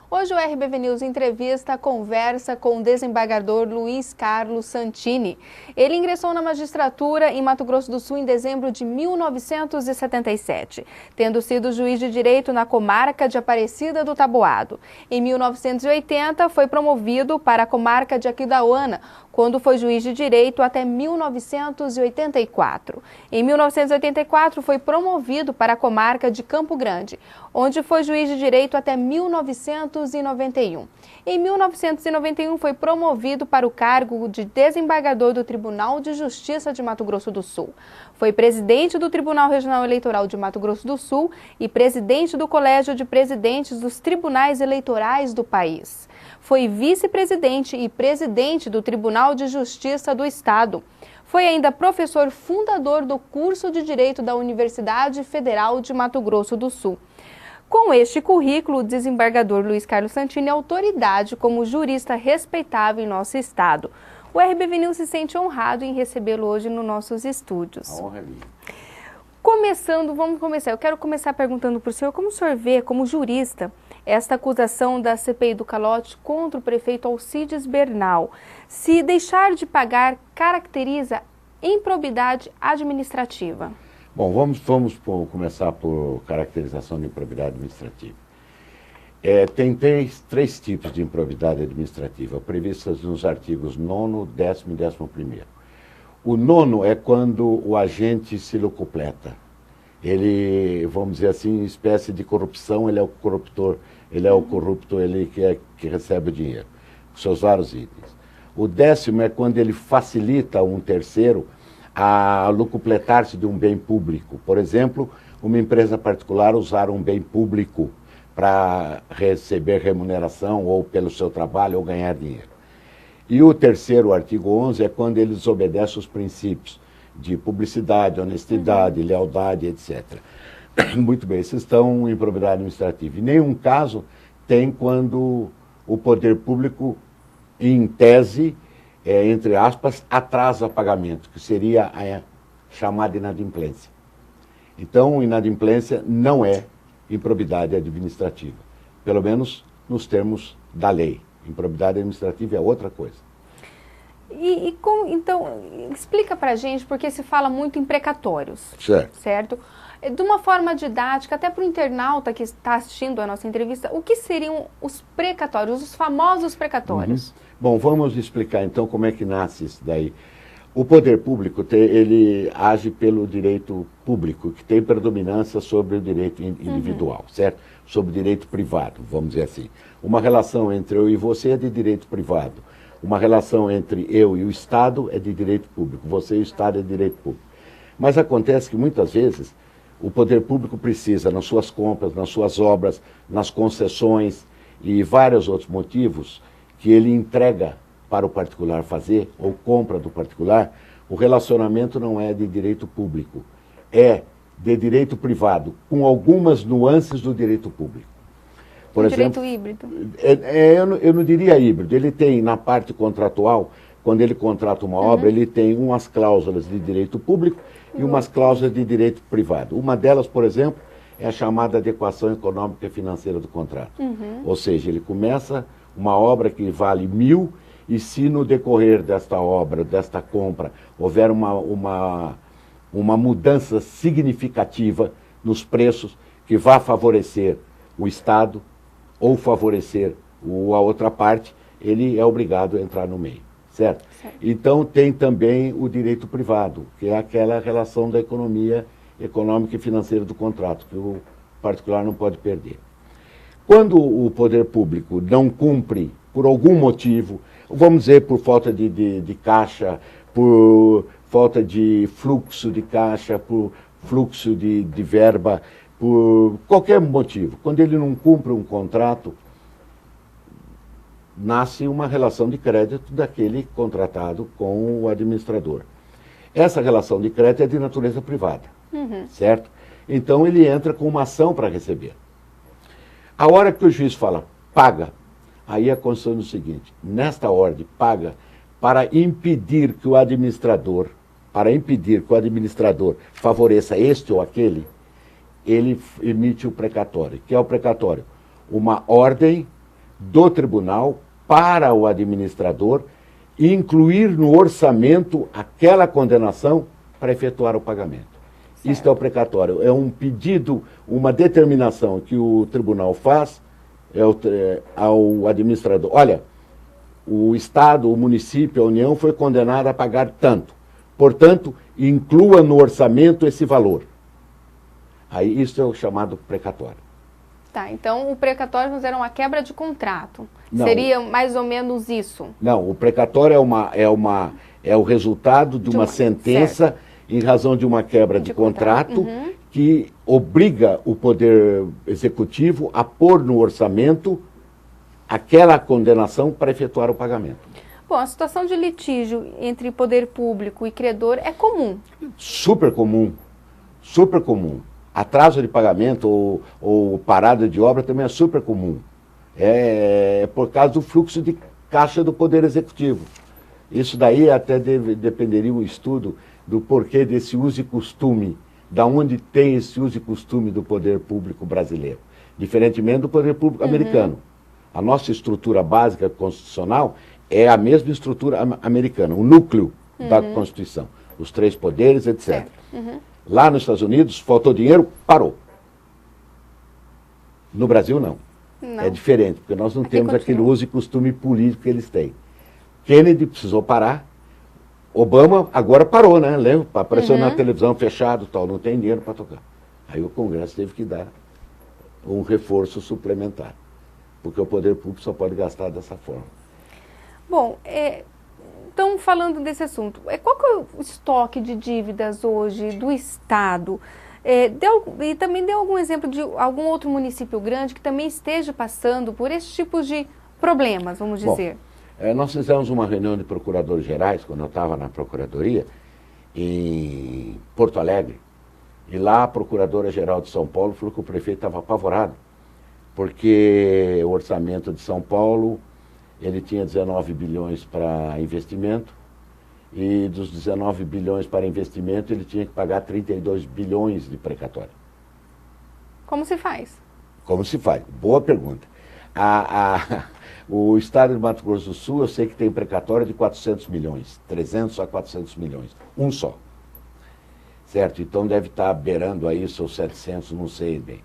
Hoje o RBV News Entrevista conversa com o desembargador Luiz Carlos Santini. Ele ingressou na magistratura em Mato Grosso do Sul em dezembro de 1977, tendo sido juiz de direito na comarca de Aparecida do Taboado. Em 1980 foi promovido para a comarca de Aquidauana, quando foi juiz de direito até 1984. Em 1984 foi promovido para a comarca de Campo Grande, onde foi juiz de direito até 1991. Em 1991 foi promovido para o cargo de desembargador do Tribunal de Justiça de Mato Grosso do Sul. Foi presidente do Tribunal Regional Eleitoral de Mato Grosso do Sul e presidente do Colégio de Presidentes dos Tribunais Eleitorais do país. Foi vice-presidente e presidente do Tribunal de Justiça do Estado. Foi ainda professor fundador do curso de Direito da Universidade Federal de Mato Grosso do Sul. Com este currículo, o desembargador Luiz Carlos Santini é autoridade como jurista respeitável em nosso estado. O RBV News se sente honrado em recebê-lo hoje nos nossos estúdios. A honra é minha. Vamos começar. Eu quero começar perguntando para o senhor como o senhor vê, como jurista, esta acusação da CPI do calote contra o prefeito Alcides Bernal. Se deixar de pagar caracteriza improbidade administrativa. Bom, vamos começar por caracterização de improbidade administrativa. Tem três tipos de improbidade administrativa, previstas nos artigos 9º, 10º e 11º. O 9º é quando o agente se locupleta. Ele, vamos dizer assim, espécie de corrupção, ele é o corruptor, ele é o corrupto, ele que recebe o dinheiro, com seus vários itens. O 10º é quando ele facilita um terceiro a locupletar-se de um bem público. Por exemplo, uma empresa particular usar um bem público para receber remuneração ou pelo seu trabalho ou ganhar dinheiro. E o terceiro, o artigo 11, é quando ele desobedece os princípios de publicidade, honestidade, lealdade, etc. Muito bem, esses estão em improbidade administrativa. Em nenhum caso tem quando o poder público, em tese, entre aspas, atrasa pagamento, que seria a chamada inadimplência. Então, inadimplência não é improbidade administrativa, pelo menos nos termos da lei. Improbidade administrativa é outra coisa. Então, explica pra gente, porque se fala muito em precatórios, certo? De uma forma didática, até para o internauta que está assistindo a nossa entrevista, o que seriam os precatórios, os famosos precatórios? Bom, vamos explicar então como é que nasce isso daí. O poder público, ele age pelo direito público, que tem predominância sobre o direito individual, certo? Sobre o direito privado, vamos dizer assim. Uma relação entre eu e você é de direito privado. Uma relação entre eu e o Estado é de direito público. Você e o Estado é de direito público. Mas acontece que muitas vezes o poder público precisa, nas suas compras, nas suas obras, nas concessões e vários outros motivos que ele entrega para o particular fazer, ou compra do particular, o relacionamento não é de direito público, é de direito privado, com algumas nuances do direito público. Por exemplo, direito híbrido? Eu não diria híbrido, ele tem na parte contratual, quando ele contrata uma obra, ele tem umas cláusulas de direito público e umas cláusulas de direito privado. Uma delas, por exemplo, é a chamada adequação econômica e financeira do contrato. Ou seja, ele começa uma obra que vale 1.000 e se no decorrer desta obra, desta compra, houver uma mudança significativa nos preços que vá favorecer o Estado ou favorecer a outra parte, ele é obrigado a entrar no meio, certo? Então tem também o direito privado, que é aquela relação da econômica e financeira do contrato, que o particular não pode perder. Quando o poder público não cumpre, por algum motivo, vamos dizer por falta de caixa, por falta de fluxo de caixa, por fluxo de verba, por qualquer motivo, quando ele não cumpre um contrato, nasce uma relação de crédito daquele contratado com o administrador. Essa relação de crédito é de natureza privada, certo? Então ele entra com uma ação para receber. A hora que o juiz fala, paga, aí a Constituição diz o seguinte, nesta ordem, paga para impedir que o administrador favoreça este ou aquele, ele emite o precatório. Que é o precatório? Uma ordem do tribunal para o administrador e incluir no orçamento aquela condenação para efetuar o pagamento. Certo. Isto é o precatório. É um pedido, uma determinação que o tribunal faz ao administrador. Olha, o Estado, o município, a União foi condenado a pagar tanto. Portanto, inclua no orçamento esse valor. Aí isso é o chamado precatório. Tá, então o precatório vamos dizer, uma quebra de contrato. Não. Seria mais ou menos isso? Não, o precatório é o resultado de uma sentença certo. Em razão de uma quebra de contrato uhum. que obriga o Poder Executivo a pôr no orçamento aquela condenação para efetuar o pagamento. Bom, a situação de litígio entre poder público e credor é comum? Super comum, super comum. Atraso de pagamento ou parada de obra também é super comum. É por causa do fluxo de caixa do Poder Executivo. Isso daí até dependeria um estudo do porquê desse uso e costume, da onde tem esse uso e costume do poder público brasileiro. Diferentemente do poder público uhum. americano. A nossa estrutura básica constitucional é a mesma estrutura americana, o núcleo uhum. da Constituição. Os 3 poderes, etc. Uhum. Lá nos Estados Unidos, faltou dinheiro, parou. No Brasil, não. É diferente, porque nós não temos aquele uso e costume político que eles têm. Kennedy precisou parar. Obama agora parou, né? Lembra? Apareceu uhum. na televisão fechado e tal, não tem dinheiro para tocar. Aí o Congresso teve que dar um reforço suplementar, porque o poder público só pode gastar dessa forma. Bom, então falando desse assunto, qual que é o estoque de dívidas hoje do Estado? E também dê algum exemplo de algum outro município grande que também esteja passando por esse tipo de problemas, vamos dizer. Bom, nós fizemos uma reunião de procuradores gerais, quando eu estava na Procuradoria, em Porto Alegre, e lá a Procuradora-Geral de São Paulo falou que o prefeito estava apavorado, porque o orçamento de São Paulo, ele tinha 19 bilhões para investimento, e dos 19 bilhões para investimento, ele tinha que pagar 32 bilhões de precatório. Como se faz? Como se faz? Boa pergunta. O Estado de Mato Grosso do Sul, eu sei que tem precatório de 400 milhões, 300 a 400 milhões, um só. Certo? Então deve estar beirando aí seus 700, não sei bem.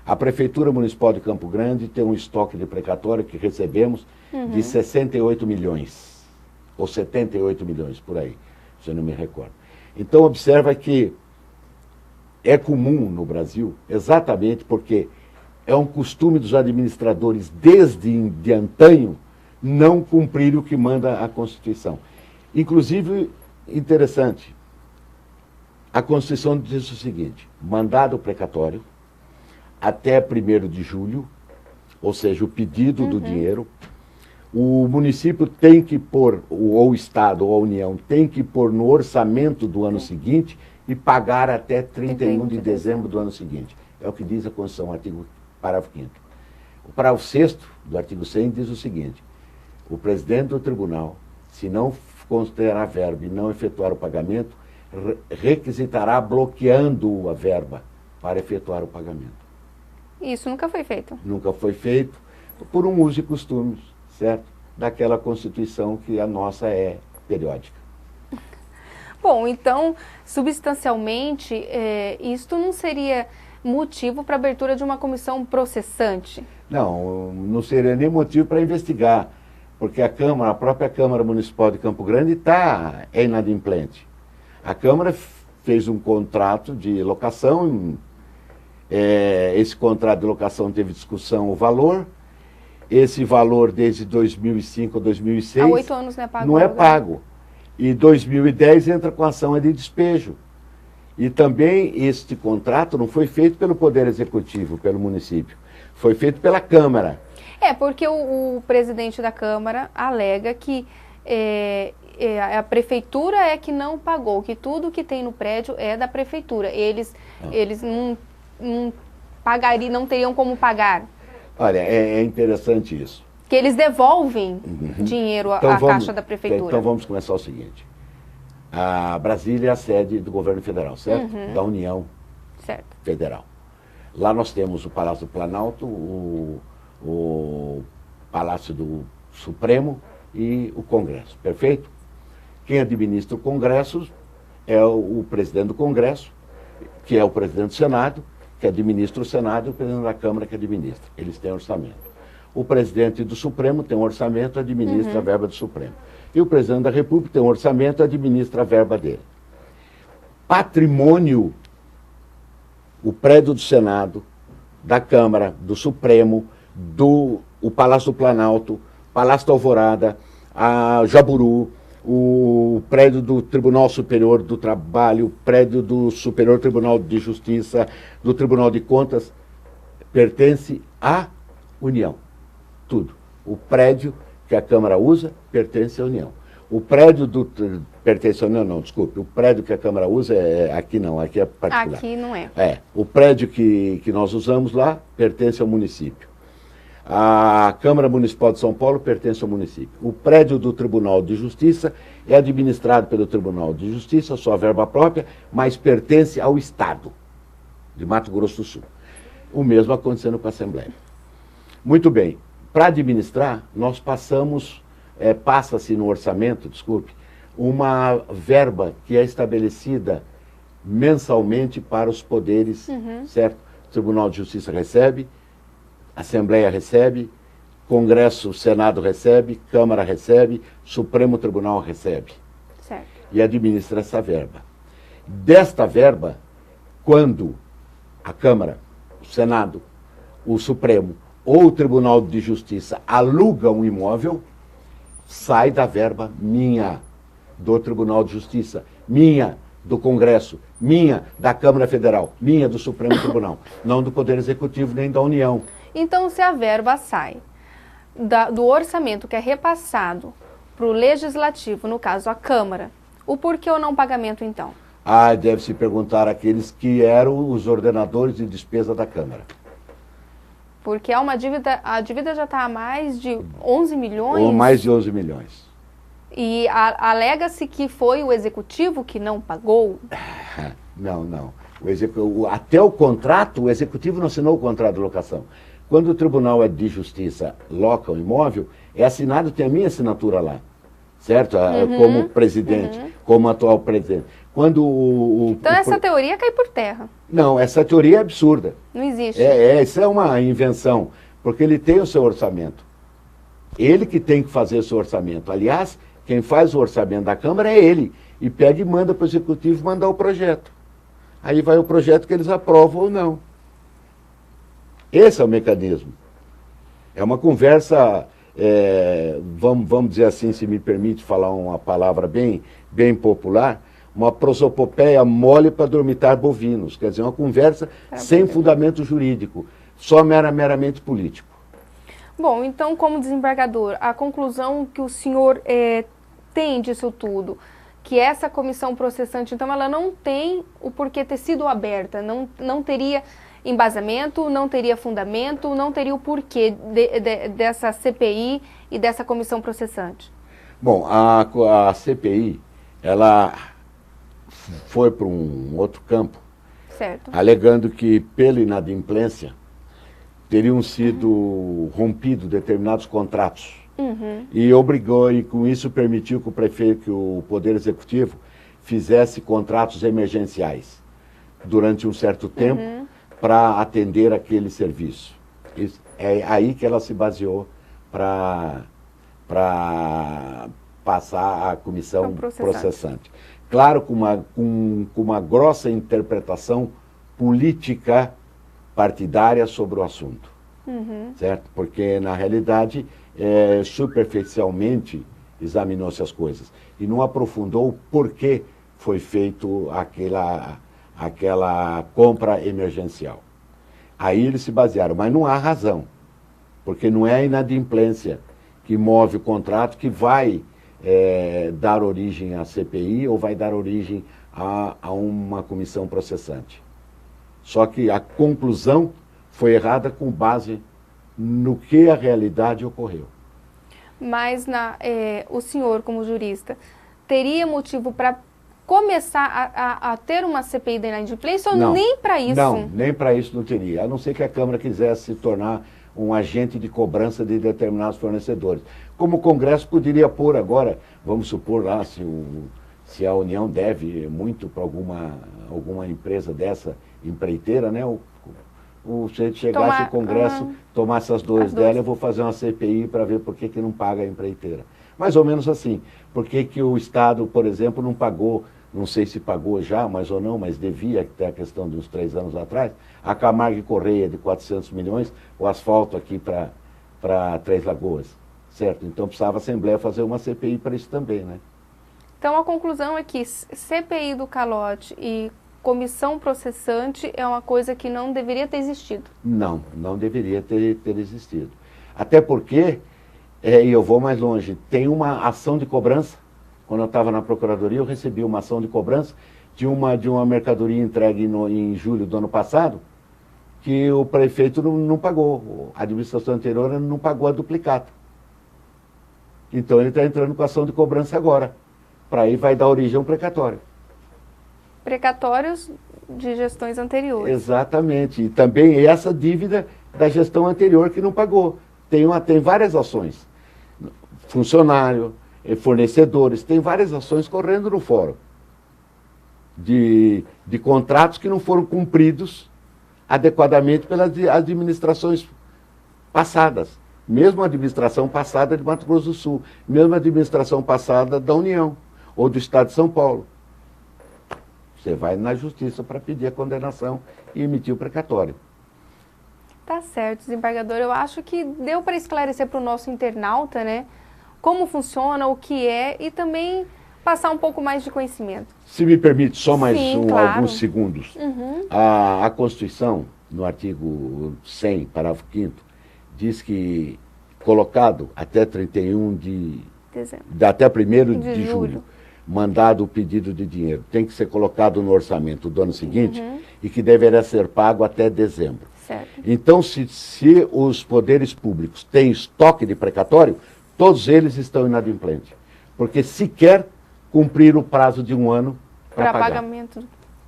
A Prefeitura Municipal de Campo Grande tem um estoque de precatório que recebemos uhum. de 68 milhões, ou 78 milhões, por aí, se eu não me recordo. Então observa que é comum no Brasil, exatamente porque é um costume dos administradores, desde de antanho, não cumprir o que manda a Constituição. Inclusive, interessante, a Constituição diz o seguinte: mandado precatório, até 1º de julho, ou seja, o pedido do dinheiro, o município tem que pôr, ou o Estado ou a União, tem que pôr no orçamento do ano seguinte e pagar até 31 de dezembro do ano seguinte. É o que diz a Constituição, artigo parágrafo 5º. O parágrafo 6º do artigo 100 diz o seguinte: o presidente do tribunal, se não considerar a verba e não efetuar o pagamento, requisitará bloqueando a verba para efetuar o pagamento. Isso nunca foi feito? Nunca foi feito por um uso e costumes, certo? Daquela Constituição que a nossa é periódica. Bom, então, substancialmente, isto não seria motivo para a abertura de uma comissão processante? Não, não seria nem motivo para investigar, porque a própria Câmara Municipal de Campo Grande é inadimplente. A Câmara fez um contrato de locação, esse contrato de locação teve discussão o valor, esse valor desde 2005 a 2006... Há 8 anos não é pago. Não é pago. E 2010 entra com ação de despejo. E também este contrato não foi feito pelo Poder Executivo, pelo município, foi feito pela Câmara. Porque o presidente da Câmara alega que a Prefeitura é que não pagou, que tudo que tem no prédio é da Prefeitura. Eles não pagariam, não teriam como pagar. Olha, é interessante isso. Que eles devolvem dinheiro à caixa da Prefeitura. Então vamos começar o seguinte. A Brasília é a sede do governo federal, certo? Da União Federal. Lá nós temos o Palácio do Planalto, o Palácio do Supremo e o Congresso, perfeito? Quem administra o Congresso é o presidente do Congresso, que é o presidente do Senado, que administra o Senado, e o presidente da Câmara que administra. Eles têm orçamento. O presidente do Supremo tem um orçamento, administra a verba do Supremo. E o presidente da República tem um orçamento, administra a verba dele. Patrimônio, o prédio do Senado, da Câmara, do Supremo, o Palácio do Planalto, Palácio da Alvorada, a Jaburu, o prédio do Tribunal Superior do Trabalho, o prédio do Superior Tribunal de Justiça, do Tribunal de Contas, pertence à União. Tudo. O prédio que a Câmara usa pertence à União. O prédio pertence à União, não, desculpe. O prédio que a Câmara usa aqui não, aqui é particular. Aqui não é. O prédio que nós usamos lá pertence ao município. A Câmara Municipal de São Paulo pertence ao município. O prédio do Tribunal de Justiça é administrado pelo Tribunal de Justiça, sua verba própria, mas pertence ao Estado de Mato Grosso do Sul. O mesmo acontecendo com a Assembleia. Muito bem. Para administrar, nós passa-se no orçamento, desculpe, uma verba que é estabelecida mensalmente para os poderes, certo? O Tribunal de Justiça recebe, Assembleia recebe, Congresso, Senado recebe, Câmara recebe, Supremo Tribunal recebe. Certo. E administra essa verba. Desta verba, quando a Câmara, o Senado, o Supremo ou o Tribunal de Justiça aluga um imóvel, sai da verba minha, do Tribunal de Justiça, minha, do Congresso, minha, da Câmara Federal, minha, do Supremo Tribunal, não do Poder Executivo nem da União. Então, se a verba sai do orçamento que é repassado para o Legislativo, no caso a Câmara, o porquê ou não pagamento então? Deve-se perguntar àqueles que eram os ordenadores de despesa da Câmara. Porque a dívida já está a mais de 11 milhões? Ou mais de 11 milhões. E alega-se que foi o Executivo que não pagou? Não. Até o contrato, o Executivo não assinou o contrato de locação. Quando o Tribunal de Justiça loca o imóvel, é assinado, tem a minha assinatura lá, certo? Como presidente, como atual presidente. Então essa teoria cai por terra. Não, essa teoria é absurda. Não existe. Isso é uma invenção, porque ele tem o seu orçamento. Ele que tem que fazer o seu orçamento. Aliás, quem faz o orçamento da Câmara é ele. E pega e manda para o Executivo mandar o projeto. Aí vai o projeto que eles aprovam ou não. Esse é o mecanismo. É uma conversa, vamos dizer assim, se me permite falar uma palavra bem popular, uma prosopopeia mole para dormitar bovinos. Quer dizer, uma conversa sem fundamento jurídico, só meramente político. Bom, então, como desembargador, a conclusão que o senhor tem disso tudo, que essa comissão processante, então, ela não tem o porquê ter sido aberta, não teria embasamento, não teria fundamento, não teria o porquê dessa CPI e dessa comissão processante? Bom, a CPI, ela foi para um outro campo, certo, alegando que, pela inadimplência, teriam sido rompidos determinados contratos. E obrigou, e com isso permitiu que o prefeito, que o Poder Executivo, fizesse contratos emergenciais durante um certo tempo para atender aquele serviço. Isso, é aí que ela se baseou para passar a comissão processante. Claro, com uma grossa interpretação política partidária sobre o assunto. Certo? Porque, na realidade, superficialmente examinou-se as coisas e não aprofundou o porquê foi feito aquela compra emergencial. Aí eles se basearam, mas não há razão, porque não é a inadimplência que move o contrato que vai dar origem à CPI ou vai dar origem a uma comissão processante. Só que a conclusão foi errada com base no que a realidade ocorreu. Mas o senhor, como jurista, teria motivo para começar a ter uma CPI da inadimplência ou nem para isso? Não, nem para isso não teria. A não ser que a Câmara quisesse se tornar um agente de cobrança de determinados fornecedores. Como o Congresso poderia pôr agora, vamos supor lá, se a União deve muito para alguma empresa dessa empreiteira, né? Se chegasse o Congresso, tomasse as duas dela, eu vou fazer uma CPI para ver por que não paga a empreiteira. Mais ou menos assim. Por que o Estado, por exemplo, não pagou, não sei se pagou já, mas ou não, mas devia, até a questão de uns 3 anos atrás, a Camargo e Correia de 400 milhões, o asfalto aqui para Três Lagoas, certo? Então precisava a Assembleia fazer uma CPI para isso também, né? Então a conclusão é que CPI do calote e comissão processante é uma coisa que não deveria ter existido. Não, não deveria ter existido. Até porque, e eu vou mais longe, tem uma ação de cobrança. Quando eu estava na Procuradoria, eu recebi uma ação de cobrança de uma mercadoria entregue em julho do ano passado, que o prefeito não pagou, a administração anterior não pagou a duplicata. Então ele está entrando com ação de cobrança agora, para aí vai dar origem a um precatório. Precatórios de gestões anteriores. Exatamente. E também essa dívida da gestão anterior que não pagou. Tem várias ações. Funcionário, fornecedores, tem várias ações correndo no fórum. De contratos que não foram cumpridos adequadamente pelas administrações passadas. Mesmo a administração passada de Mato Grosso do Sul, mesmo a administração passada da União, ou do Estado de São Paulo. Você vai na justiça para pedir a condenação e emitir o precatório. Tá certo, desembargador. Eu acho que deu para esclarecer para o nosso internauta, né, como funciona, o que é e também passar um pouco mais de conhecimento. Se me permite, só mais claro. alguns segundos. Uhum. A Constituição, no artigo 100, parágrafo 5º, diz que colocado até 31 até 1º de julho, mandado o pedido de dinheiro, tem que ser colocado no orçamento do ano seguinte e que deverá ser pago até dezembro. Certo. Então, se os poderes públicos têm estoque de precatório, todos eles estão inadimplentes, porque sequer cumpriram o prazo de 1 ano para pagar. Pagamento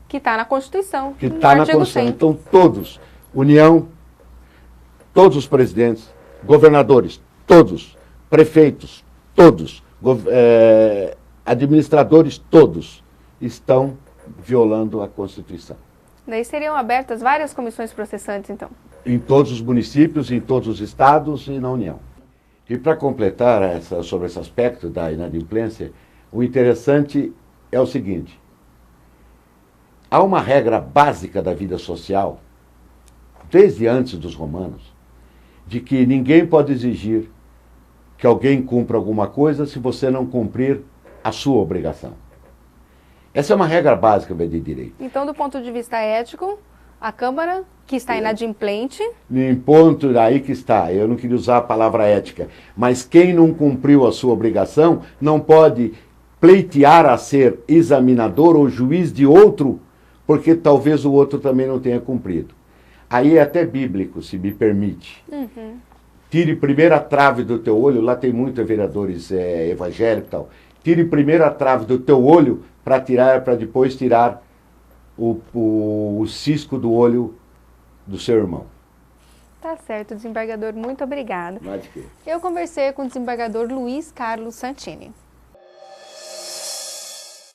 que está na Constituição. Que está na Constituição. 100. Então, todos, União, todos os presidentes, governadores, todos, prefeitos, todos, administradores, todos, estão violando a Constituição. Daí seriam abertas várias comissões processantes, então? Em todos os municípios, em todos os estados e na União. E para completar sobre esse aspecto da inadimplência, o interessante é o seguinte: há uma regra básica da vida social, desde antes dos romanos, de que ninguém pode exigir que alguém cumpra alguma coisa se você não cumprir a sua obrigação. Essa é uma regra básica de direito. Então, do ponto de vista ético, a Câmara, que está inadimplente... Em ponto, aí que está, eu não queria usar a palavra ética, mas quem não cumpriu a sua obrigação não pode pleitear a ser examinador ou juiz de outro, porque talvez o outro também não tenha cumprido. Aí é até bíblico, se me permite. Tire primeiro a trave do teu olho, lá tem muitos vereadores evangélicos e tal. Tire primeiro a trave do teu olho para depois tirar o cisco do olho do seu irmão. Tá certo, desembargador. Muito obrigada. Não é de quê? Eu conversei com o desembargador Luiz Carlos Santini.